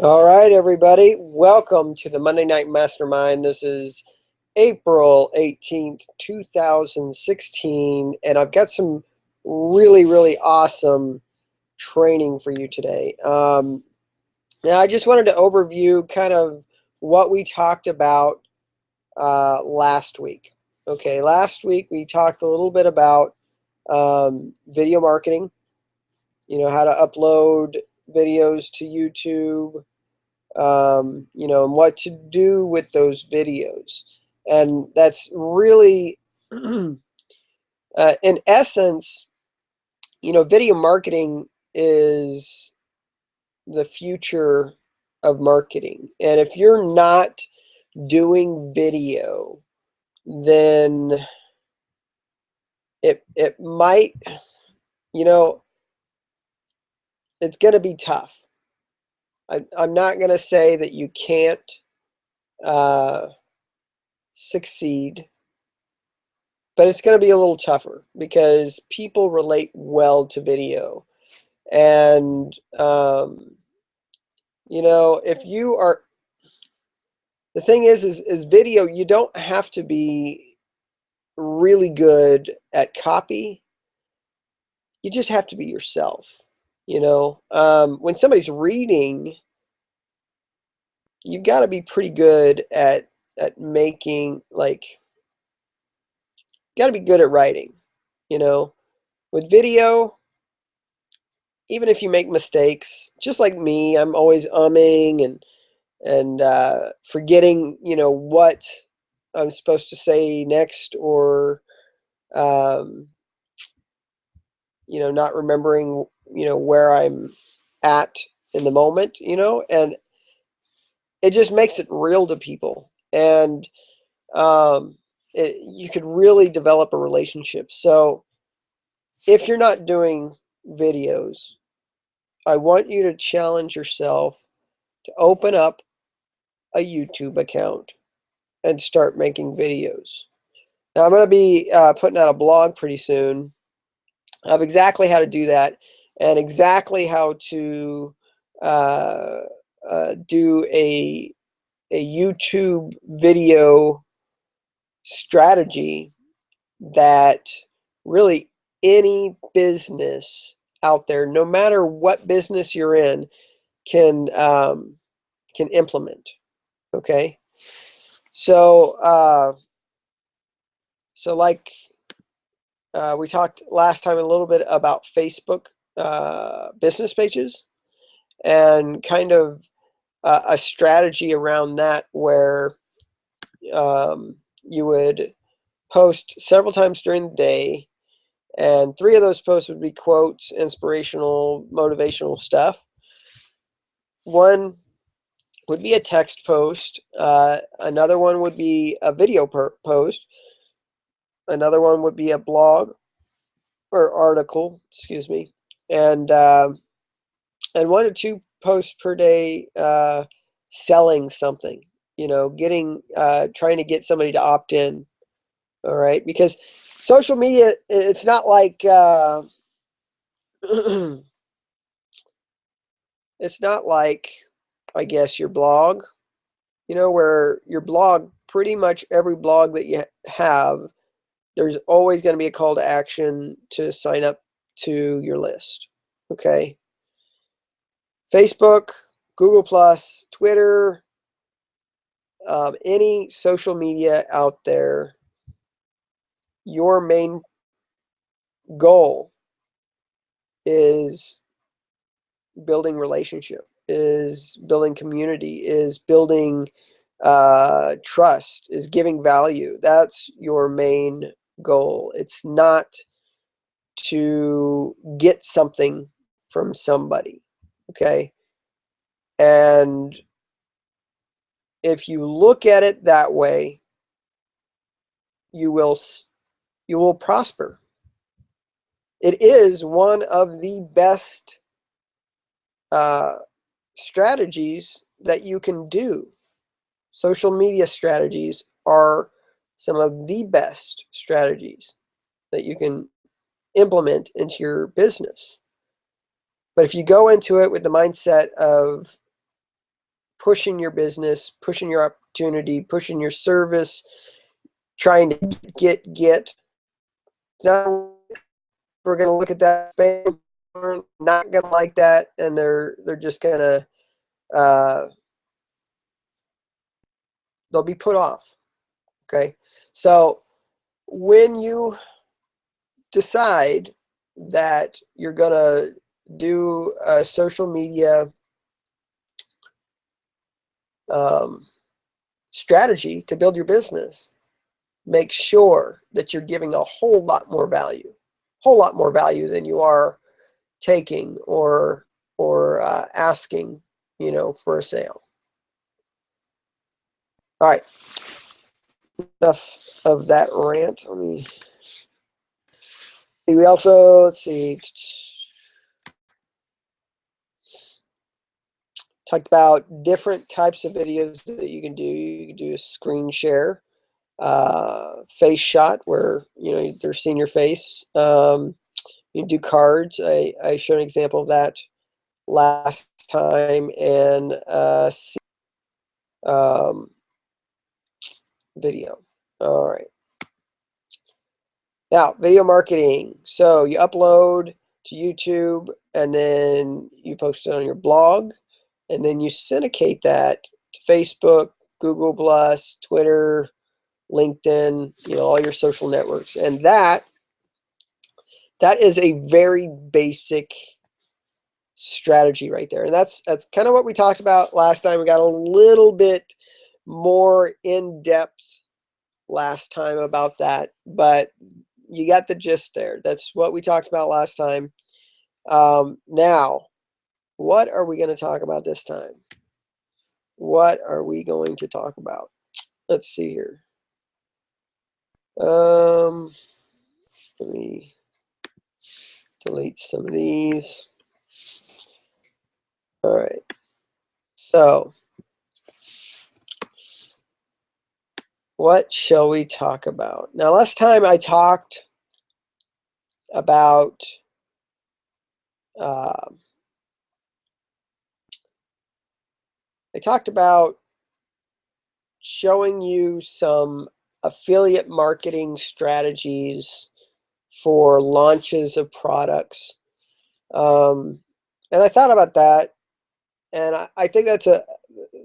All right, everybody. Welcome to the Monday Night Mastermind. This is April 18th, 2016, and I've got some really awesome training for you today. Now, I just wanted to overview kind of what we talked about last week. Okay, last week we talked a little bit about video marketing, how to upload videos to YouTube, and what to do with those videos. And that's really, in essence, video marketing is the future of marketing. And if you're not doing video, then it might, it's going to be tough. I'm not going to say that you can't succeed, but it's going to be a little tougher because people relate well to video. And, if you are, the thing is video, you don't have to be really good at copy. You just have to be yourself. When somebody's reading, you've got to be pretty good at making, got to be good at writing. With video, even if you make mistakes, just like me, I'm always umming and forgetting, what I'm supposed to say next, or not remembering, where I'm at in the moment, and it just makes it real to people. And you could really develop a relationship. So if you're not doing videos, I want you to challenge yourself to open up a YouTube account and start making videos. Now, I'm going to be putting out a blog pretty soon of exactly how to do that and exactly how to do a YouTube video strategy that really any business out there, no matter what business you're in, can implement. Okay, so like we talked last time a little bit about Facebook business pages and kind of a strategy around that, where you would post several times during the day, and 3 of those posts would be quotes, inspirational, motivational stuff. One would be a text post. Another one would be a video post. Another one would be a blog or article, excuse me, and 1 or 2 posts per day selling something. Getting trying to get somebody to opt in. All right, because social media, it's not like it's not like, I guess, your blog, where your blog, pretty much every blog that you have, there's always going to be a call to action to sign up to your list. Okay. Facebook, Google Plus, Twitter, any social media out there, your main goal is building relationship, is building community, is building trust, is giving value. That's your main goal. It's not to get something from somebody. Okay. And if you look at it that way, you will prosper. It is one of the best strategies that you can do. Social media strategies are some of the best strategies that you can implement into your business. But if you go into it with the mindset of pushing your business, pushing your opportunity, pushing your service, trying to get. Now we're going to look at that spam. We're not going to like that, and they're just going to they'll be put off. Okay, so when you decide that you're going to do a social media strategy to build your business, make sure that you're giving a whole lot more value than you are taking or asking, for a sale. All right, enough of that rant. Let me see. We also, let's see, talked about different types of videos that you can do. You can do a screen share, face shot where they're seeing your face. You can do cards. I showed an example of that last time, and video. All right. Now, video marketing. So you upload to YouTube, and then you post it on your blog, and then you syndicate that to Facebook, Google Plus, Twitter, LinkedIn, all your social networks. And that is a very basic strategy right there. And that's kind of what we talked about last time. We got a little bit more in depth last time about that, but you got the gist there. That's what we talked about last time. Now, what are we going to talk about this time? What are we going to talk about? Let's see here. Let me delete some of these. All right. So, what shall we talk about? Now, last time I talked about showing you some affiliate marketing strategies for launches of products. And I thought about that, and I think that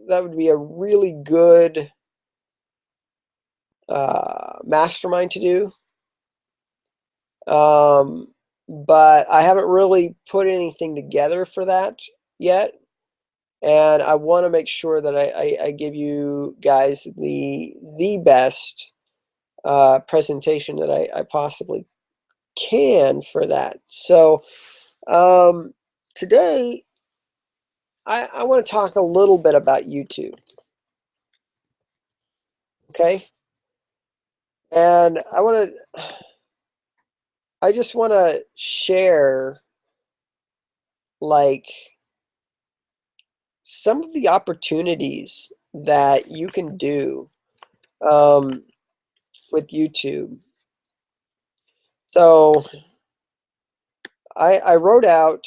would be a really good mastermind to do. But I haven't really put anything together for that yet. And I want to make sure that I give you guys the best presentation that I possibly can for that. So today I want to talk a little bit about YouTube. Okay. And I just want to share like some of the opportunities that you can do with YouTube. So I wrote out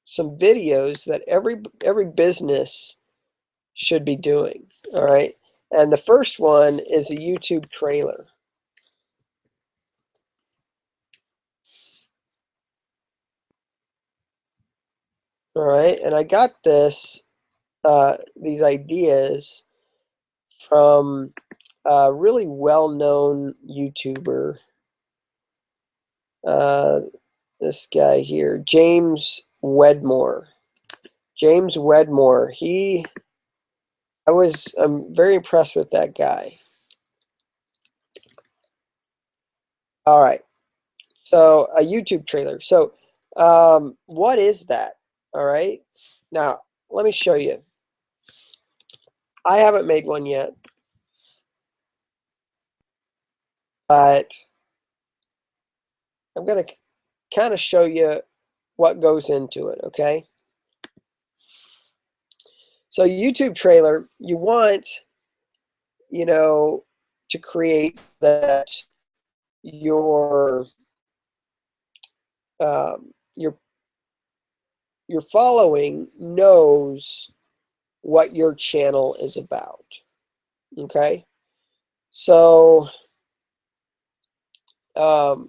some videos that every business should be doing. All right. And the first one is a YouTube trailer. All right. And I got these ideas from a really well-known YouTuber. This guy here, James Wedmore. James Wedmore. I'm very impressed with that guy. All right. So a YouTube trailer. So what is that? All right. Now, let me show you. I haven't made one yet, but I'm going to kind of show you what goes into it, okay? So YouTube trailer, you want, to create that your your following knows what your channel is about. Okay, so you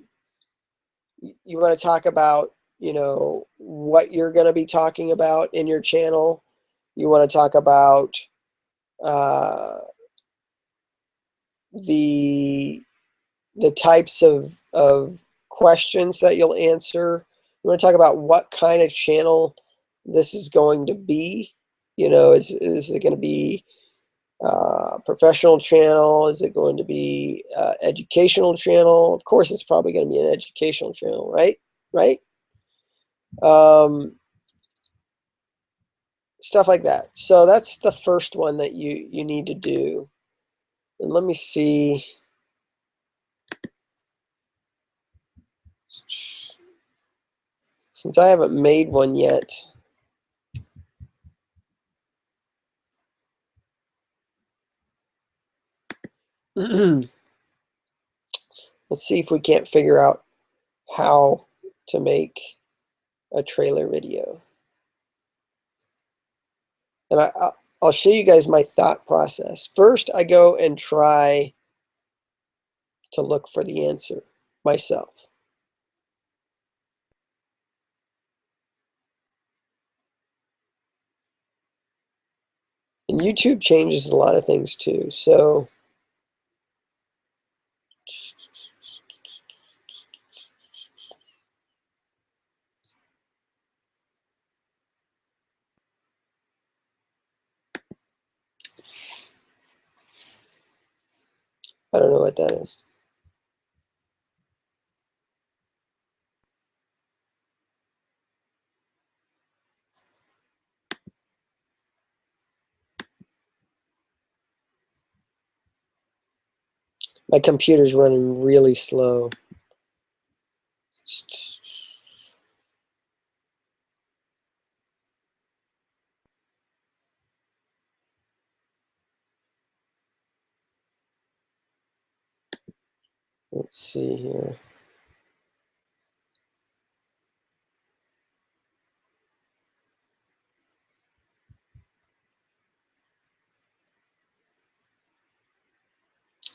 want to talk about, what you're going to be talking about in your channel. You want to talk about uh, the types of questions that you'll answer. You want to talk about what kind of channel this is going to be. Is it going to be professional channel? Is it going to be educational channel? Of course, it's probably going to be an educational channel, right? Right? Stuff like that. So that's the first one that you need to do. And let me see. Since I haven't made one yet, let's see if we can't figure out how to make a trailer video. And I'll show you guys my thought process. First, I go and try to look for the answer myself. And YouTube changes a lot of things too. So I don't know what that is. My computer's running really slow. Let's see here.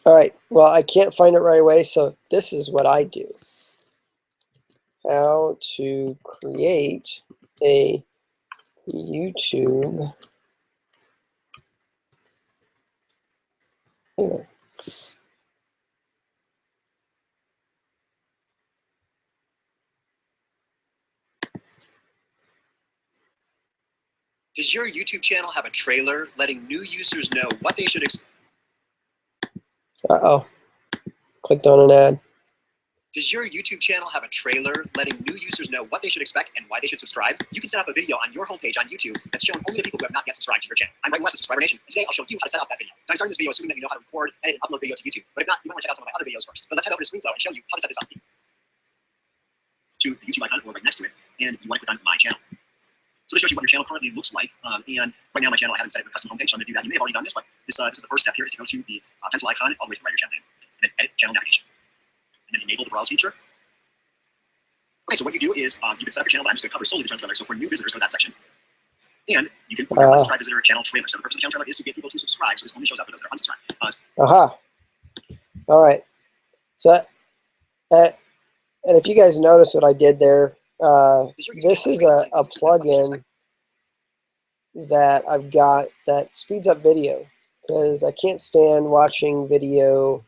All right, well, I can't find it right away, so this is what I do. How to create a YouTube trailer. Does your YouTube channel have a trailer letting new users know what they should expect? Uh-oh. Clicked on an ad. Does your YouTube channel have a trailer letting new users know what they should expect and why they should subscribe? You can set up a video on your homepage on YouTube that's shown only to people who have not yet subscribed to your channel. I'm Ryan West with Subscriber Nation, and today I'll show you how to set up that video. Now, I'm starting this video assuming that you know how to record, edit, and upload video to YouTube. But if not, you might want to check out some of my other videos first. But let's head over to ScreenFlow and show you how to set this up. To the YouTube icon or right next to it, and you want to click on My Channel. So this shows you what your channel currently looks like. And right now, my channel, I haven't set up a custom homepage, so I'm going to do that. You may have already done this, but this is the first step here is to go to the pencil icon all the way to the right of your channel name, and then edit channel navigation, and then enable the browse feature. Okay, so what you do is you can set up your channel, but I'm just going to cover solely the channel trailer. So for new visitors, go to that section. And you can put your unsubscribed visitor channel trailer. So the purpose of the channel trailer is to get people to subscribe. So this only shows up for those that are unsubscribed. Aha. All right. So, and if you guys notice what I did there, this is a plugin that I've got that speeds up video, because I can't stand watching video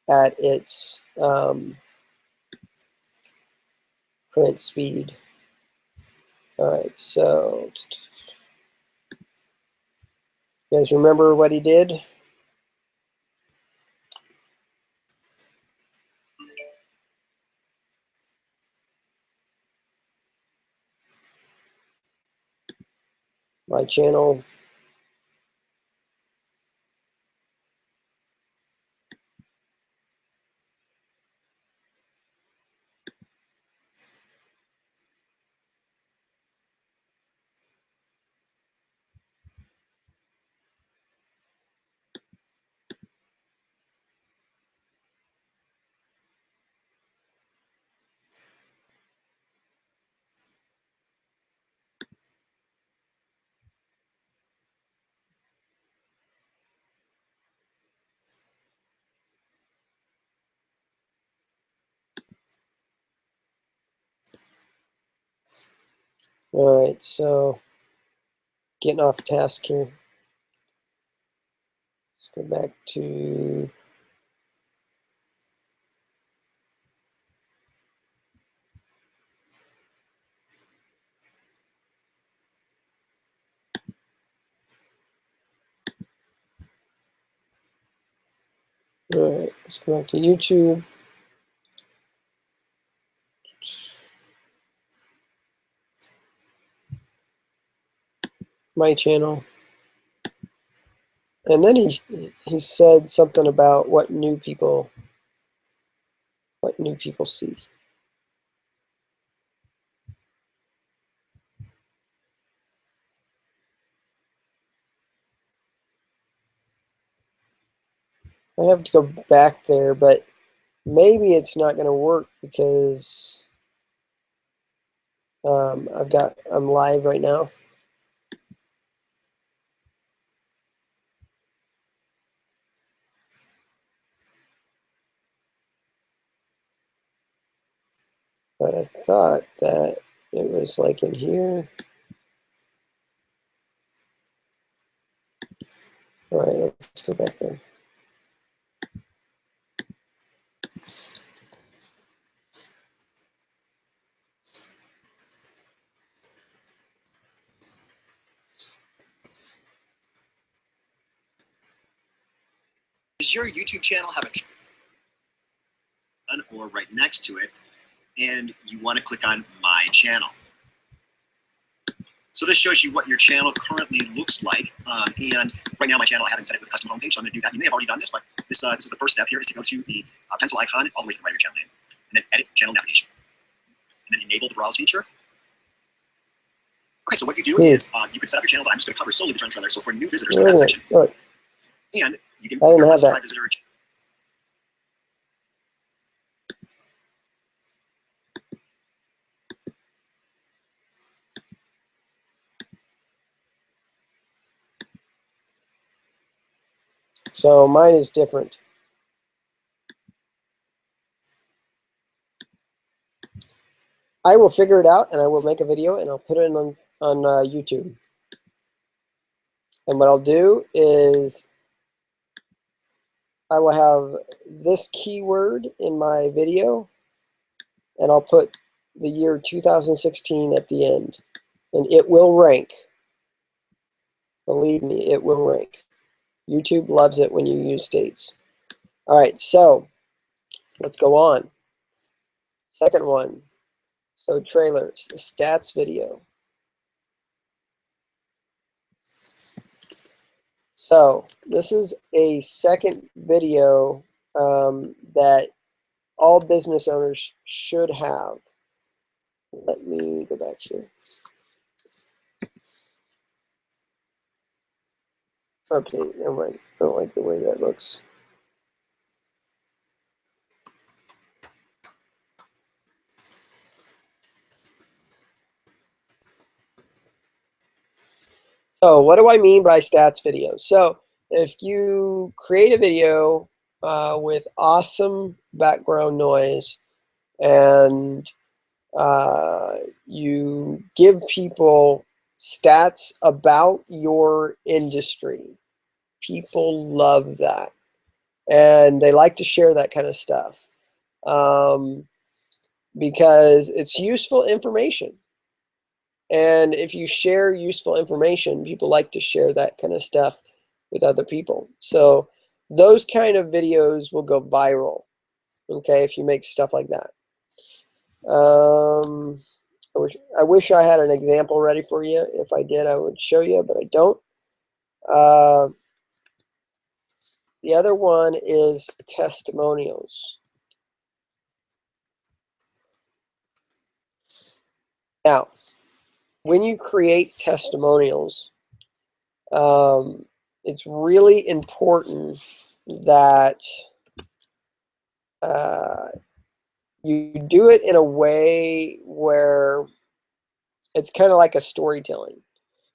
at its current speed. All right, so you guys remember what he did? My channel. All right, so getting off task here. Let's go back to all right, let's go back to YouTube. My channel. And then he said something about what new people see. I have to go back there, but maybe it's not going to work because I'm live right now. But I thought that it was like in here. All right, let's go back there. Does your YouTube channel have a or right next to it, and you want to click on My Channel. So this shows you what your channel currently looks like. And right now, my channel, I haven't set it with a custom homepage, so I'm going to do that. You may have already done this, but this is the first step here is to go to the pencil icon all the way to the right of your channel name, and then edit channel navigation, and then enable the browse feature. Okay, so what you do is you can set up your channel, but I'm just going to cover solely the trend trailer. So for new visitors, in that section, look. And you can I didn't have that. visitor. So mine is different. I will figure it out, and I will make a video, and I'll put it on YouTube. And what I'll do is I will have this keyword in my video, and I'll put the year 2016 at the end, and it will rank. Believe me, it will rank. YouTube loves it when you use dates. All right, so let's go on. Second one. So trailers, stats video. So this is a second video that all business owners should have. Let me go back here. Okay, never mind. I don't like the way that looks. So what do I mean by stats video? So if you create a video with awesome background noise and you give people stats about your industry, people love that. And they like to share that kind of stuff because it's useful information. And if you share useful information, people like to share that kind of stuff with other people. So those kind of videos will go viral, okay, if you make stuff like that. I wish I had an example ready for you. If I did, I would show you, but I don't. The other one is testimonials. Now, when you create testimonials, it's really important that you do it in a way where it's kind of like a storytelling.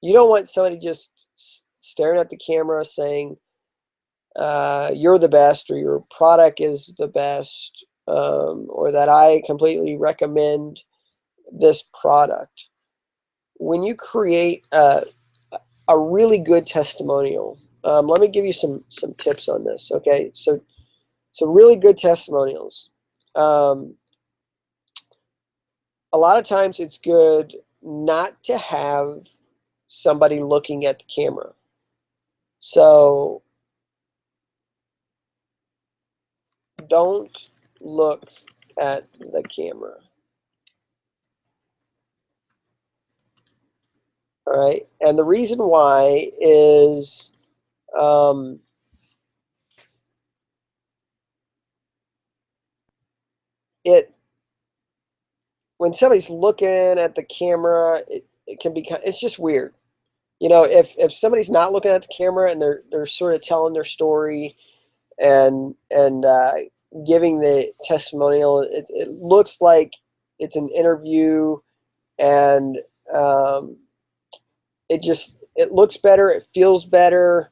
You don't want somebody just staring at the camera saying you're the best, or your product is the best, or that I completely recommend this product. when you create a really good testimonial, let me give you some tips on this. Okay, so really good testimonials. A lot of times it's good not to have somebody looking at the camera. So don't look at the camera. All right, and the reason why is it when somebody's looking at the camera, it can be it's just weird. You know, if somebody's not looking at the camera and they're sort of telling their story and giving the testimonial, it looks like it's an interview, and um, it looks better, it feels better.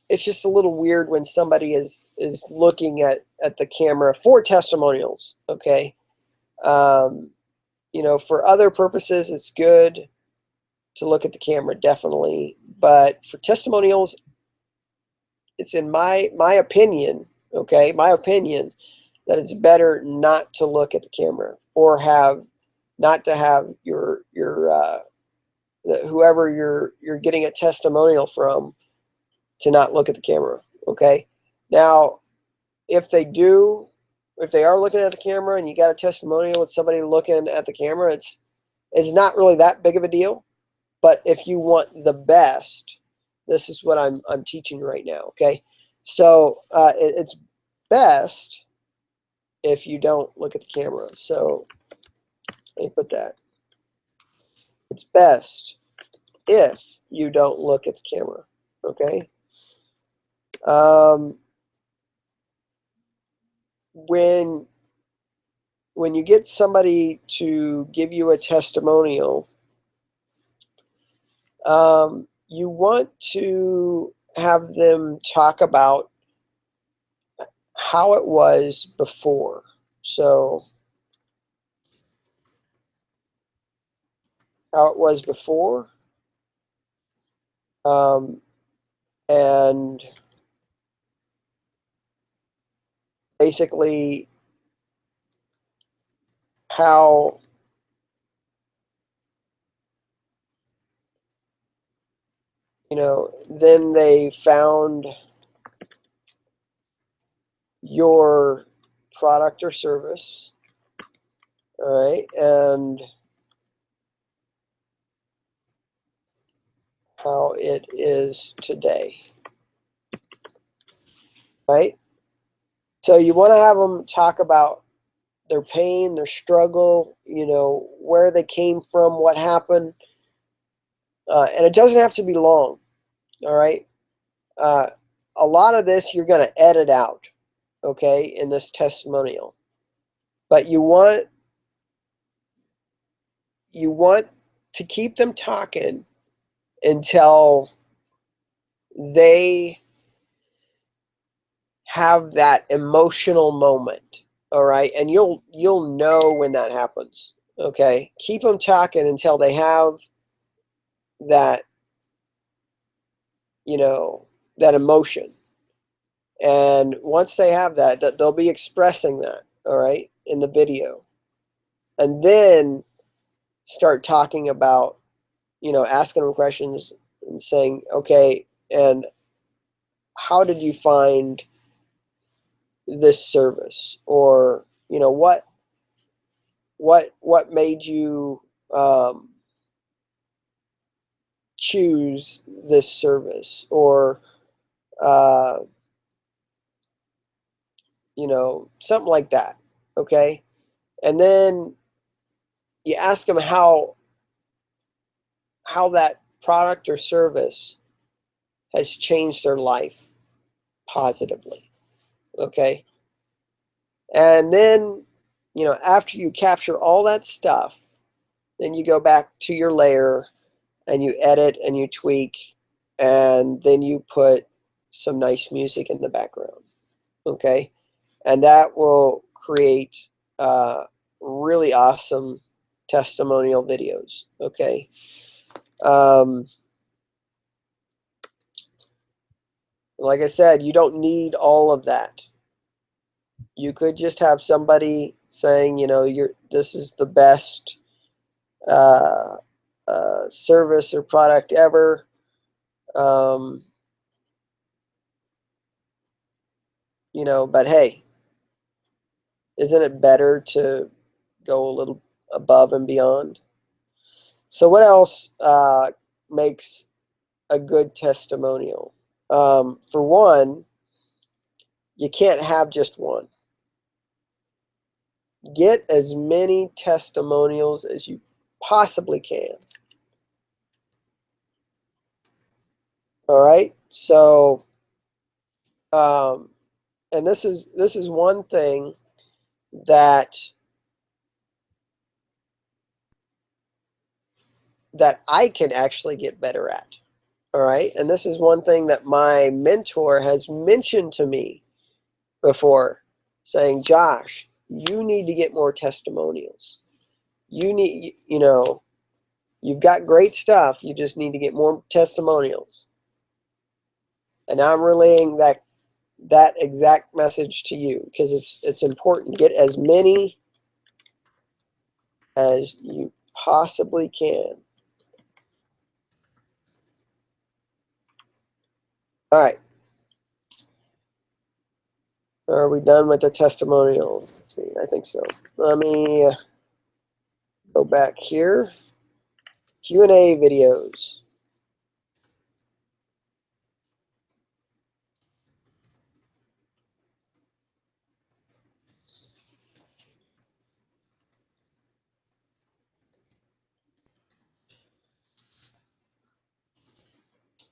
It's just a little weird when somebody is looking at the camera for testimonials. Okay, um, you know, for other purposes, it's good to look at the camera, definitely, but for testimonials, it's in my opinion, okay, my opinion, that it's better not to look at the camera, or not to have your whoever you're getting a testimonial from to not look at the camera. Okay, now if they do, if they are looking at the camera and you got a testimonial with somebody looking at the camera, it's not really that big of a deal. But if you want the best, this is what I'm teaching right now. Okay, so it's best if you don't look at the camera. So let me put that. It's best if you don't look at the camera. Okay. Um, when you get somebody to give you a testimonial, you want to have them talk about how it was before. So how it was before, um, and basically how then they found your product or service, all right, and how it is today, right? So you want to have them talk about their pain, their struggle, where they came from, what happened, and it doesn't have to be long, all right? Uh, a lot of this you're going to edit out, okay, in this testimonial, but you want to keep them talking until they have that emotional moment, all right, and you'll know when that happens. Okay, keep them talking until they have that that emotion, and once they have that they'll be expressing that, all right, in the video, and then start talking about, asking them questions and saying, okay, and how did you find this service, or what made you choose this service, or uh, something like that. Okay, and then you ask them how that product or service has changed their life positively. Okay, and then after you capture all that stuff, then you go back to your layer and you edit and you tweak, and then you put some nice music in the background. Okay, and that will create really awesome testimonial videos. Okay. Like I said, you don't need all of that. You could just have somebody saying, you know, this is the best service or product ever. You know, but hey, isn't it better to go a little above and beyond? So what else makes a good testimonial? For one, you can't have just one. Get as many testimonials as you possibly can. All right. So, and this is one thing that I can actually get better at. All right. And this is one thing that my mentor has mentioned to me before, saying, Josh, you need to get more testimonials. You need, you know, you've got great stuff. You just need to get more testimonials. And I'm relaying that exact message to you because it's important. Get as many as you possibly can. All right. Are we done with the testimonial? Let's see, I think so. Let me go back here. Q&A videos.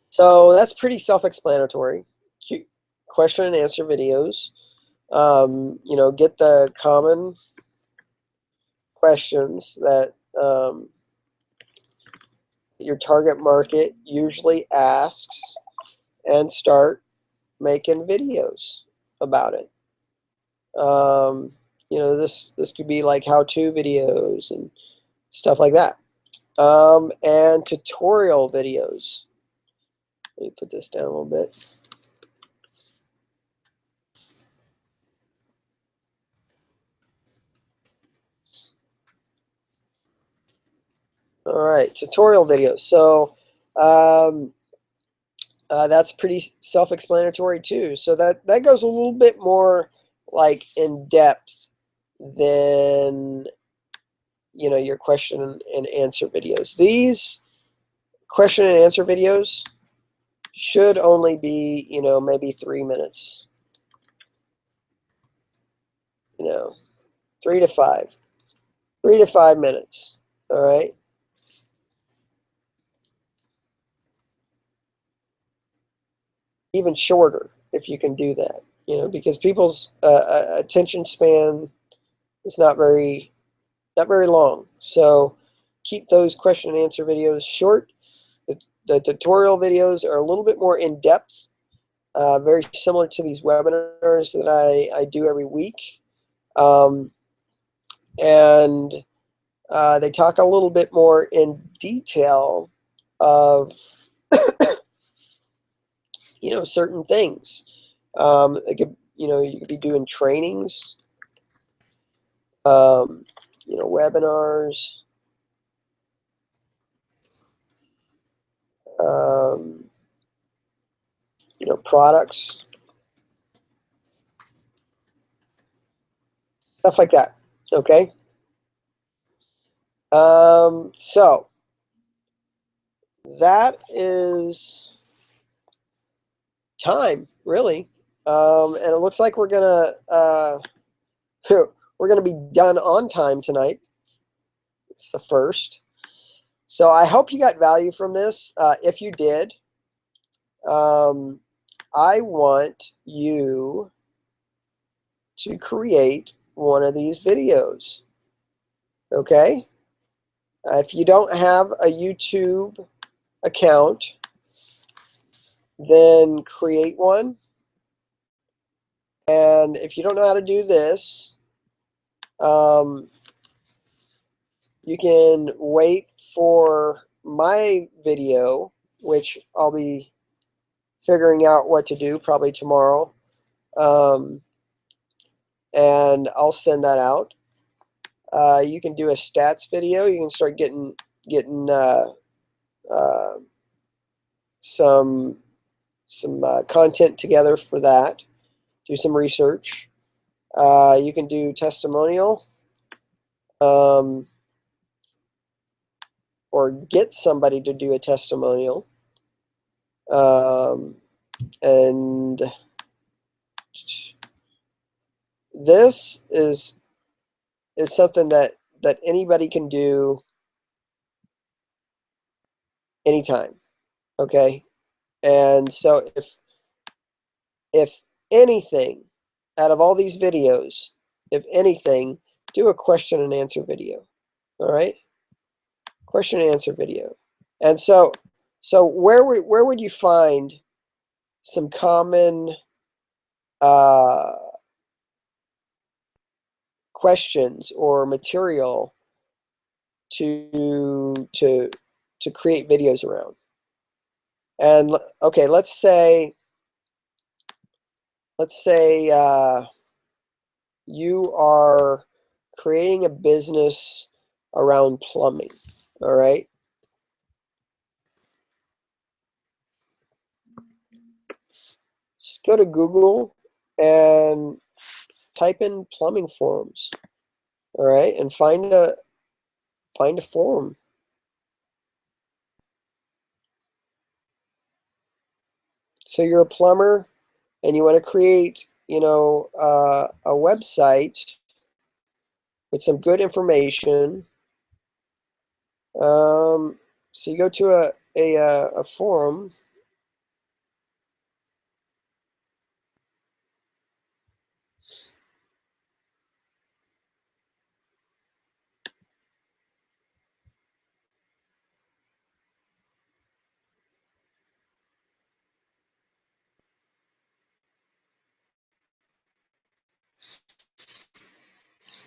So that's pretty self-explanatory. Question and answer videos. You know, get the common questions that your target market usually asks and start making videos about it. You know, this could be like how-to videos and stuff like that. And tutorial videos. Let me put this down a little bit. All right, tutorial videos. So that's pretty self-explanatory too. So that goes a little bit more like in depth than, you know, your question and answer videos. These question and answer videos should only be, you know, maybe 3 minutes. You know, 3 to 5. 3 to 5 minutes. All right. Even shorter if you can do that, you know, because people's attention span is not very long. So keep those question and answer videos short. The tutorial videos are a little bit more in depth, very similar to these webinars that I do every week. And they talk a little bit more in detail of, you know, certain things. It could, you know, you could be doing trainings, you know, webinars, you know, products, stuff like that. Okay. So that is time, really. And it looks like we're gonna we're gonna be done on time tonight. It's the first. So I hope you got value from this. If you did, I want you to create one of these videos. Okay? If you don't have a YouTube account, then create one. And if you don't know how to do this, you can wait for my video, which I'll be figuring out what to do probably tomorrow, and I'll send that out. You can do a stats video. You can start getting uh, some content together for that. Do some research. You can do testimonial, or get somebody to do a testimonial, and this is something that anybody can do anytime. Okay, and so if anything, out of all these videos, if anything, do a question and answer video. All right, question and answer video. And so where would you find some common questions or material to create videos around? And okay, let's say you are creating a business around plumbing. All right, just go to Google and type in plumbing forums. All right, and find a forum. So you're a plumber and you want to create, a website with some good information. So you go to a forum.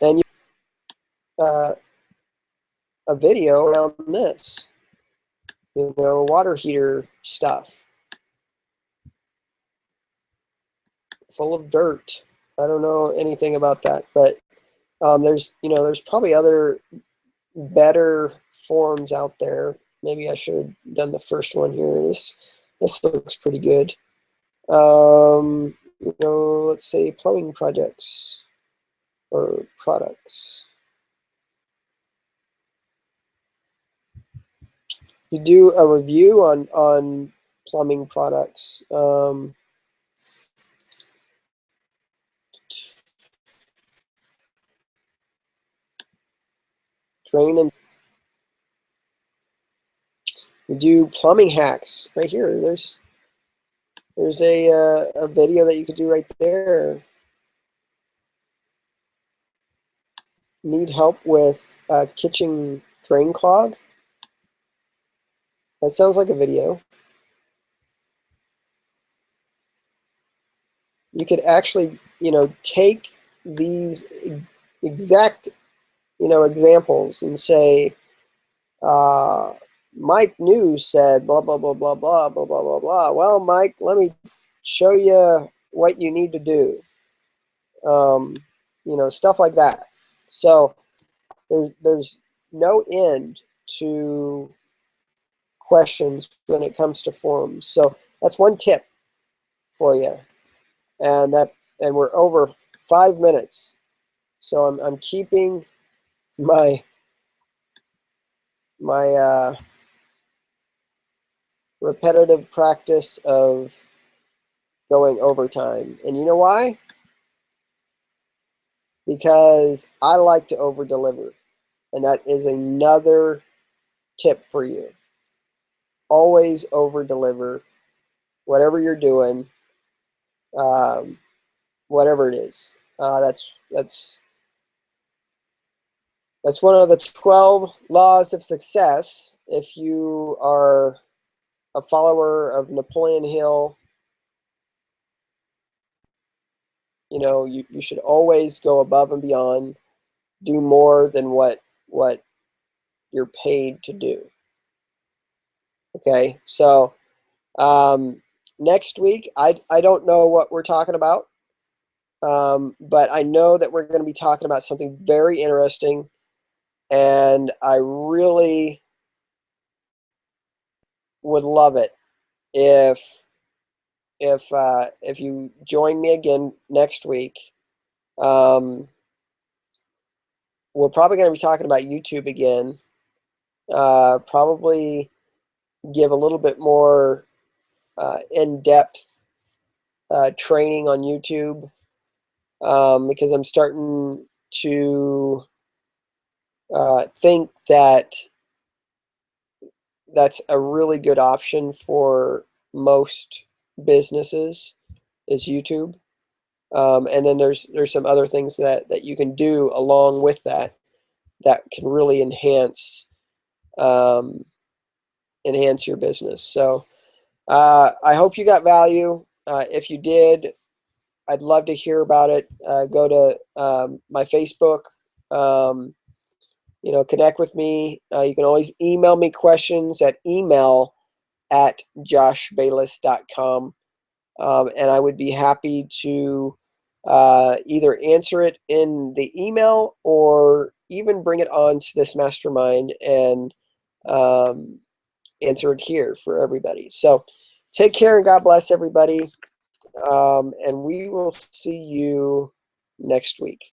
And a video around this, water heater stuff full of dirt. I don't know anything about that, but there's probably other better forums out there. Maybe I should have done the first one here. This looks pretty good. Let's say plumbing projects or products. You do a review on plumbing products. Drain and you do plumbing hacks right here. There's a video that you could do right there. Need help with kitchen drain clog? That sounds like a video. You could actually, take these exact, examples and say, Mike News said blah, blah, blah, blah, blah, blah, blah, blah, blah. Well, Mike, let me show you what you need to do. Stuff like that. So there's no end to questions when it comes to forums. So that's one tip for you. And we're over 5 minutes. So I'm keeping my repetitive practice of going overtime. And you know why? Because I like to over deliver. And that is another tip for you. Always over deliver, whatever you're doing, whatever it is. That's one of the 12 laws of success. If you are a follower of Napoleon Hill, you should always go above and beyond, do more than what you're paid to do. Okay, so next week, I don't know what we're talking about, but I know that we're going to be talking about something very interesting, and I really would love it if if you join me again next week. We're probably going to be talking about YouTube again. Probably give a little bit more in-depth training on YouTube, because I'm starting to think that that's a really good option for most businesses is YouTube. And then there's some other things that you can do along with that can really um, enhance your business. So I hope you got value. If you did, I'd love to hear about it. Go to my Facebook. Connect with me. You can always email me questions at email@joshbayless.com. And I would be happy to either answer it in the email or even bring it on to this mastermind and answer it here for everybody. So take care and God bless everybody. And we will see you next week.